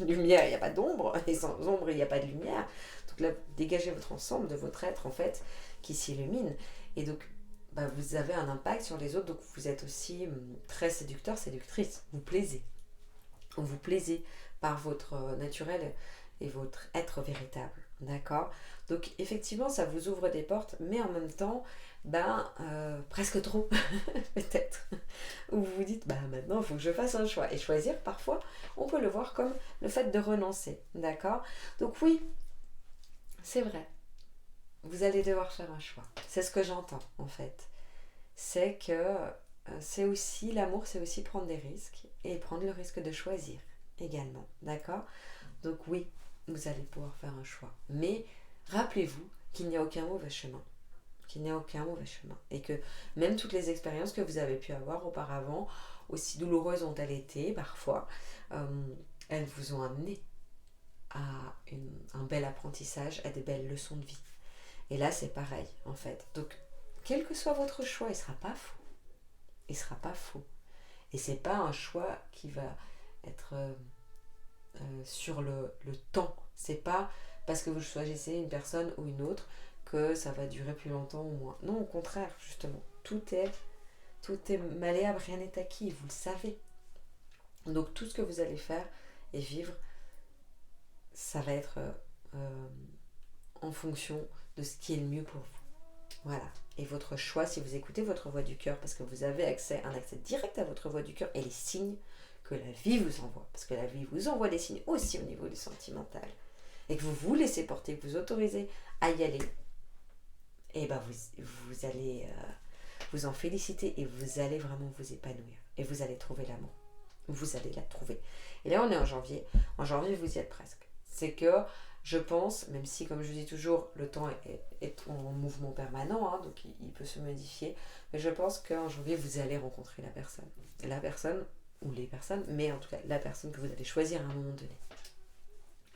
Speaker 1: lumière, il n'y a pas d'ombre, et sans ombre, il n'y a pas de lumière. Donc là, dégagez votre ensemble de votre être, en fait, qui s'illumine. Et donc, bah, vous avez un impact sur les autres, donc vous êtes aussi très séducteur, séductrice. Vous plaisez. Vous plaisez par votre naturel et votre être véritable. D'accord? Donc, effectivement, ça vous ouvre des portes, mais en même temps, presque trop, peut-être. Où vous vous dites, bah maintenant, il faut que je fasse un choix. Et choisir, parfois, on peut le voir comme le fait de renoncer. D'accord? Donc oui, c'est vrai. Vous allez devoir faire un choix. C'est ce que j'entends, en fait. C'est que c'est aussi, l'amour, c'est aussi prendre des risques et prendre le risque de choisir également. D'accord? Donc oui, vous allez pouvoir faire un choix. Mais rappelez-vous qu'il n'y a aucun mauvais chemin. Qu'il n'y a aucun mauvais chemin. Et que même toutes les expériences que vous avez pu avoir auparavant, aussi douloureuses ont-elles été parfois, elles vous ont amené à un bel apprentissage, à des belles leçons de vie. Et là, c'est pareil, en fait. Donc, quel que soit votre choix, il ne sera pas faux. Il ne sera pas faux. Et c'est pas un choix qui va être sur le temps. C'est pas parce que vous choisissez une personne ou une autre que ça va durer plus longtemps ou moins. Non, au contraire, justement. Tout est malléable, rien n'est acquis, vous le savez. Donc, tout ce que vous allez faire et vivre, ça va être en fonction de ce qui est le mieux pour vous. Voilà. Et votre choix, si vous écoutez votre voix du cœur, parce que vous avez un accès direct à votre voix du cœur et les signes que la vie vous envoie, parce que la vie vous envoie des signes aussi au niveau du sentimental, et que vous vous laissez porter, que vous autorisez à y aller, et ben vous allez vous en féliciter et vous allez vraiment vous épanouir. Et vous allez trouver l'amour. Vous allez la trouver. Et là, on est en janvier. En janvier, vous y êtes presque. C'est que je pense, même si, comme je dis toujours, le temps est en mouvement permanent, hein, donc il peut se modifier, mais je pense qu'en janvier, vous allez rencontrer la personne. La personne, ou les personnes, mais en tout cas, la personne que vous allez choisir à un moment donné.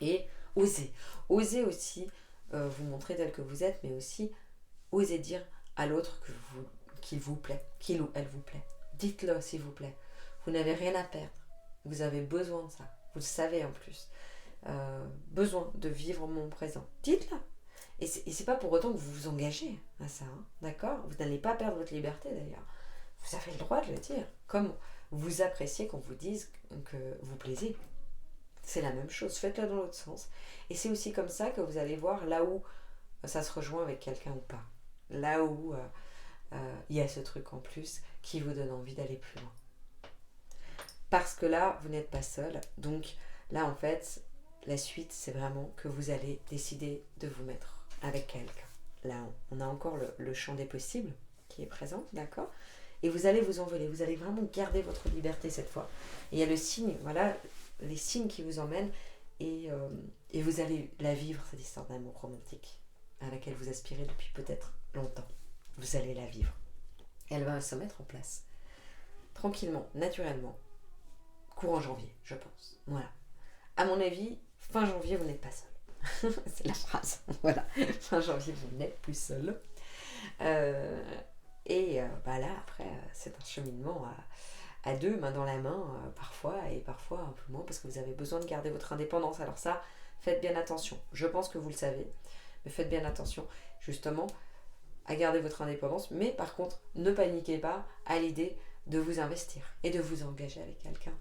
Speaker 1: Et osez. Osez aussi vous montrer tel que vous êtes, mais aussi osez dire à l'autre qu'il vous plaît, qu'il ou elle vous plaît. Dites-le, s'il vous plaît. Vous n'avez rien à perdre. Vous avez besoin de ça. Vous le savez en plus. Besoin de vivre mon présent. Dites-le. Et c'est pas pour autant que vous vous engagez à ça. Hein, d'accord? Vous n'allez pas perdre votre liberté d'ailleurs. Vous avez le droit de le dire. Comme vous appréciez qu'on vous dise que vous plaisez. C'est la même chose. Faites-le dans l'autre sens. Et c'est aussi comme ça que vous allez voir là où ça se rejoint avec quelqu'un ou pas. Là où il y a ce truc en plus qui vous donne envie d'aller plus loin. Parce que là, vous n'êtes pas seul. Donc là, en fait, la suite, c'est vraiment que vous allez décider de vous mettre avec quelqu'un. Là, on a encore le champ des possibles qui est présent, d'accord? Et vous allez vous envoler. Vous allez vraiment garder votre liberté cette fois. Et il y a le signe, voilà, les signes qui vous emmènent. Et vous allez la vivre, cette histoire d'amour romantique à laquelle vous aspirez depuis peut-être longtemps. Vous allez la vivre. Et elle va se mettre en place. Tranquillement, naturellement. Courant janvier, je pense. Voilà. À mon avis, fin janvier, vous n'êtes pas seul. C'est la phrase. Voilà. Fin janvier, vous n'êtes plus seul. Là, après, c'est un cheminement à deux, main dans la main, parfois, et parfois un peu moins, parce que vous avez besoin de garder votre indépendance. Alors ça, faites bien attention. Je pense que vous le savez, mais faites bien attention, justement, à garder votre indépendance. Mais par contre, ne paniquez pas à l'idée de vous investir et de vous engager avec quelqu'un.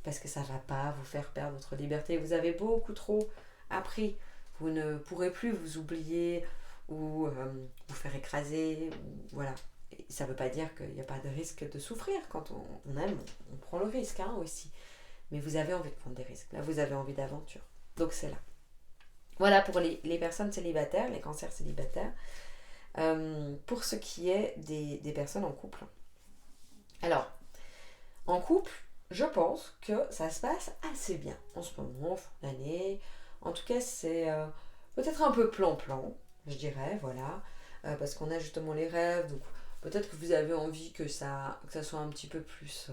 Speaker 1: Parce que ça ne va pas vous faire perdre votre liberté. Vous avez beaucoup trop appris. Vous ne pourrez plus vous oublier ou vous faire écraser. Voilà. Et ça ne veut pas dire qu'il n'y a pas de risque de souffrir. Quand on aime, on prend le risque aussi. Mais vous avez envie de prendre des risques. Là, vous avez envie d'aventure. Donc c'est là. Voilà pour les personnes célibataires, les cancers célibataires. Pour ce qui est des personnes en couple. Alors, en couple, je pense que ça se passe assez bien en ce moment, fin d'année. En tout cas, c'est peut-être un peu plan-plan, je dirais, voilà. Parce qu'on a justement les rêves, donc peut-être que vous avez envie que ça soit un petit peu plus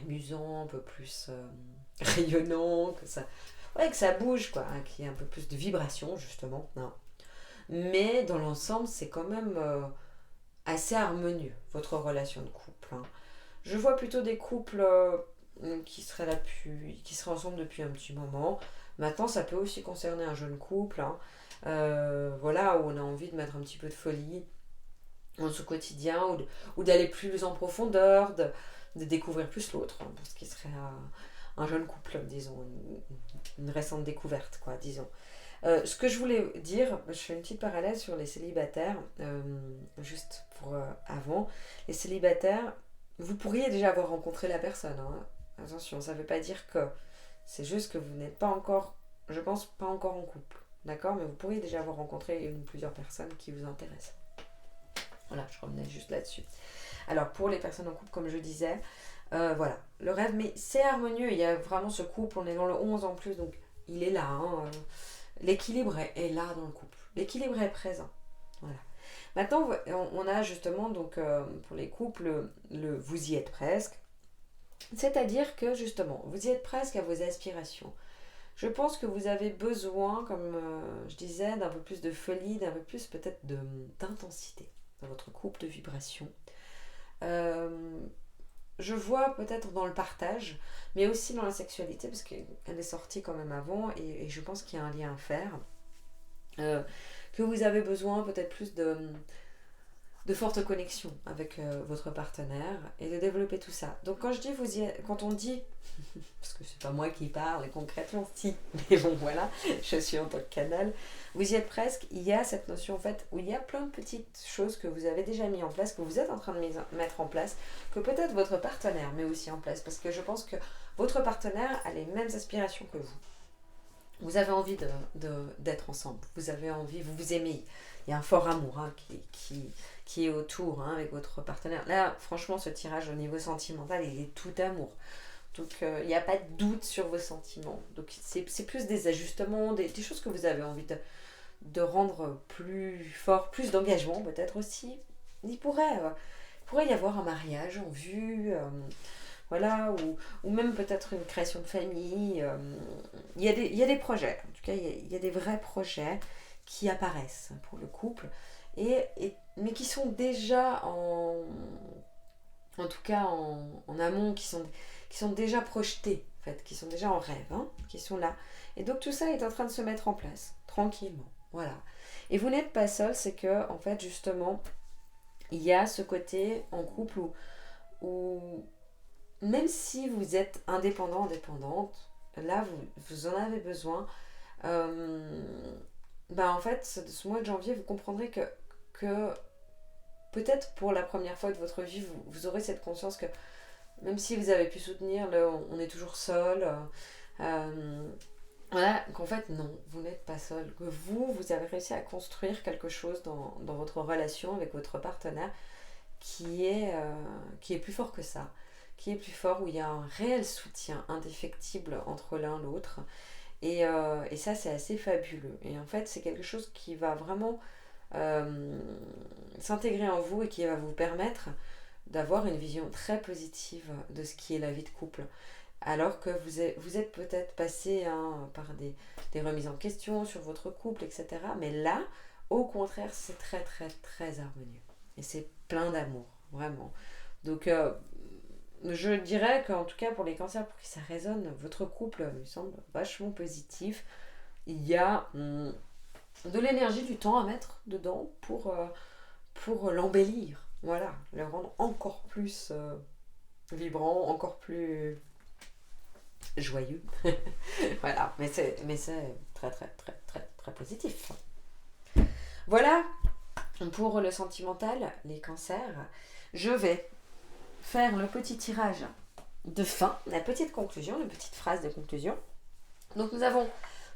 Speaker 1: amusant, un peu plus rayonnant, que ça bouge, quoi, hein, qu'il y ait un peu plus de vibration, justement. Non. Mais dans l'ensemble, c'est quand même assez harmonieux, votre relation de couple. Hein. Je vois plutôt des couples qui seraient ensemble depuis un petit moment. Maintenant, ça peut aussi concerner un jeune couple. Hein. Voilà, où on a envie de mettre un petit peu de folie dans ce quotidien, ou d'aller plus en profondeur, de découvrir plus l'autre. Hein, ce qui serait un jeune couple, disons, une récente découverte, quoi, disons. Ce que je voulais dire, je fais une petite parallèle sur les célibataires, juste pour avant. Les célibataires, vous pourriez déjà avoir rencontré la personne. Hein. Attention, ça ne veut pas dire que. C'est juste que vous n'êtes pas encore, je pense, pas encore en couple. D'accord? Mais vous pourriez déjà avoir rencontré une ou plusieurs personnes qui vous intéressent. Voilà, je revenais juste là-dessus. Alors, pour les personnes en couple, comme je disais, voilà, le rêve, mais c'est harmonieux. Il y a vraiment ce couple, on est dans le 11 en plus, donc il est là. Hein, l'équilibre est là dans le couple. L'équilibre est présent. Voilà. Maintenant, on a justement, donc, pour les couples, vous y êtes presque. C'est-à-dire que, justement, vous y êtes presque à vos aspirations. Je pense que vous avez besoin, comme je disais, d'un peu plus de folie, d'un peu plus peut-être d'intensité dans votre couple, de vibration. Je vois peut-être dans le partage, mais aussi dans la sexualité, parce qu'elle est sortie quand même avant, et je pense qu'il y a un lien à faire. Que vous avez besoin peut-être plus de forte connexion avec votre partenaire et de développer tout ça. Donc quand on dit, parce que c'est pas moi qui parle concrètement, si, mais bon voilà, je suis en tant que canal, vous y êtes presque, il y a cette notion en fait où il y a plein de petites choses que vous avez déjà mis en place, que vous êtes en train de mettre en place, que peut-être votre partenaire met aussi en place, parce que je pense que votre partenaire a les mêmes aspirations que vous. Vous avez envie d'être ensemble, vous avez envie, vous vous aimez, il y a un fort amour hein, qui est autour hein, avec votre partenaire. Là, franchement, ce tirage au niveau sentimental, il est tout amour. Donc, il n'y a pas de doute sur vos sentiments. Donc, c'est plus des ajustements, des choses que vous avez envie de rendre plus fort, plus d'engagement peut-être aussi. Il pourrait y avoir un mariage en vue, voilà, ou même peut-être une création de famille. Il y a des projets, en tout cas, il y a des vrais projets qui apparaissent pour le couple, mais qui sont déjà en tout cas en amont, qui qui sont déjà projetés, en fait, qui sont déjà en rêve, hein, qui sont là. Et donc tout ça est en train de se mettre en place, tranquillement. Voilà. Et vous n'êtes pas seul, c'est que, en fait, justement, il y a ce côté en couple où même si vous êtes indépendant, indépendante, là, vous en avez besoin. En fait, ce mois de janvier, vous comprendrez que peut-être pour la première fois de votre vie, vous aurez cette conscience que même si vous avez pu soutenir, là, on est toujours seul. Voilà, qu'en fait, non, vous n'êtes pas seul. Que vous avez réussi à construire quelque chose dans votre relation avec votre partenaire qui est plus fort que ça. Qui est plus fort, où il y a un réel soutien indéfectible entre l'un et l'autre. Et ça, c'est assez fabuleux. Et en fait, c'est quelque chose qui va vraiment s'intégrer en vous et qui va vous permettre d'avoir une vision très positive de ce qui est la vie de couple. Alors que vous êtes peut-être passé par des remises en question sur votre couple, etc. Mais là, au contraire, c'est très, très, très harmonieux. Et c'est plein d'amour, vraiment. Donc, je dirais qu'en tout cas, pour les cancers, pour qui ça résonne, votre couple me semble vachement positif. Il y a de l'énergie, du temps à mettre dedans pour l'embellir. Voilà, le rendre encore plus vibrant, encore plus joyeux. Voilà, mais c'est très très très très très positif. Voilà pour le sentimental, les cancers. Je vais faire le petit tirage de fin, la petite conclusion, la petite phrase de conclusion. Donc nous avons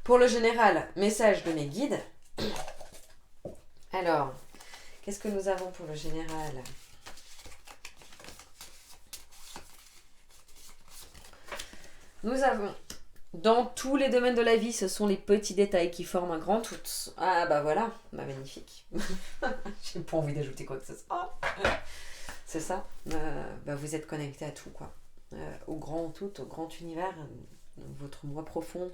Speaker 1: pour le général, message de mes guides. Alors, qu'est-ce que nous avons pour le général ? Nous avons, dans tous les domaines de la vie, ce sont les petits détails qui forment un grand tout. Ah bah voilà, bah magnifique. J'ai pas envie d'ajouter quoi que ce soit. C'est ça, vous êtes connecté à tout, quoi. Au grand tout, au grand univers, votre moi profond.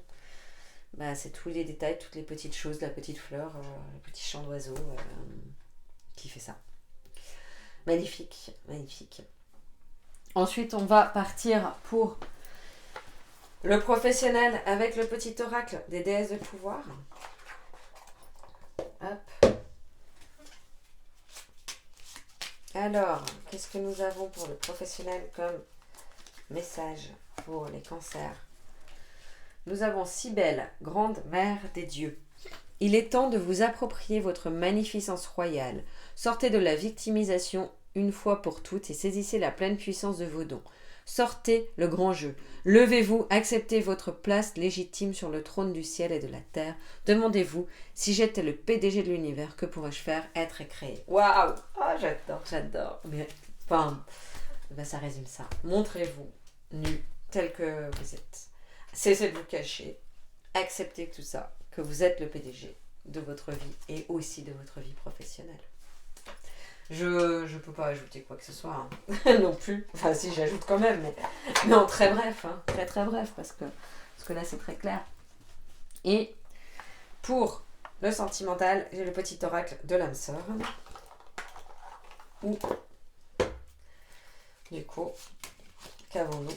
Speaker 1: C'est tous les détails, toutes les petites choses, la petite fleur, le petit chant d'oiseau qui fait ça. Magnifique, magnifique. Ensuite, on va partir pour le professionnel avec le petit oracle des déesses de pouvoir. Hop. Alors, qu'est-ce que nous avons pour le professionnel comme message pour les cancers ? Nous avons Cybèle, grande mère des dieux. Il est temps de vous approprier votre magnificence royale. Sortez de la victimisation une fois pour toutes et saisissez la pleine puissance de vos dons. Sortez le grand jeu. Levez-vous, acceptez votre place légitime sur le trône du ciel et de la terre. Demandez-vous, si j'étais le PDG de l'univers, que pourrais-je faire, être et créer ? Waouh ! J'adore. Mais, ça résume ça. Montrez-vous nu tel que vous êtes. Cessez de vous cacher. Acceptez tout ça, que vous êtes le PDG de votre vie et aussi de votre vie professionnelle. Je peux pas ajouter quoi que ce soit non plus. Enfin si, j'ajoute quand même, mais en très bref, très très bref, parce que là c'est très clair. Et pour le sentimental, j'ai le petit oracle de l'âme sœur. Ou du coup, qu'avons-nous ?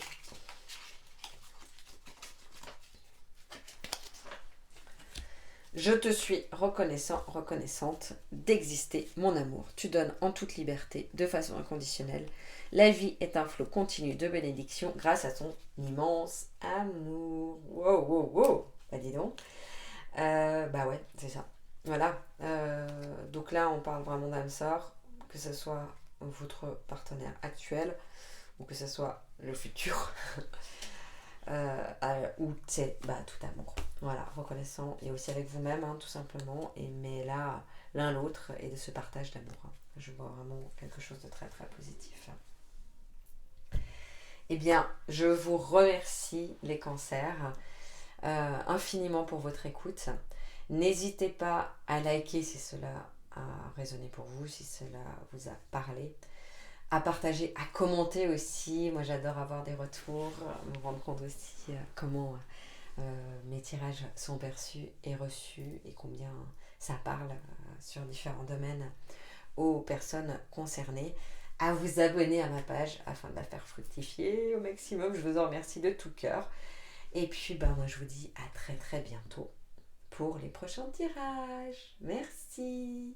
Speaker 1: Je te suis reconnaissant, reconnaissante d'exister, mon amour. Tu donnes en toute liberté, de façon inconditionnelle. La vie est un flot continu de bénédictions grâce à ton immense amour. Wow. Bah dis donc. Ouais, c'est ça. Voilà. Donc là, on parle vraiment d'âme sœur, que ce soit votre partenaire actuel ou que ce soit le futur. Ou c'est tout amour. Voilà, reconnaissant et aussi avec vous-même, tout simplement. Mais là, l'un l'autre et de ce partage d'amour. Je vois vraiment quelque chose de très très positif. Eh bien, je vous remercie les cancers infiniment pour votre écoute. N'hésitez pas à liker si cela a résonné pour vous, si cela vous a parlé. À partager, à commenter aussi. Moi, j'adore avoir des retours, me rendre compte aussi comment mes tirages sont perçus et reçus et combien ça parle sur différents domaines aux personnes concernées. à vous abonner à ma page afin de la faire fructifier au maximum. Je vous en remercie de tout cœur. Et puis, moi, je vous dis à très très bientôt pour les prochains tirages. Merci.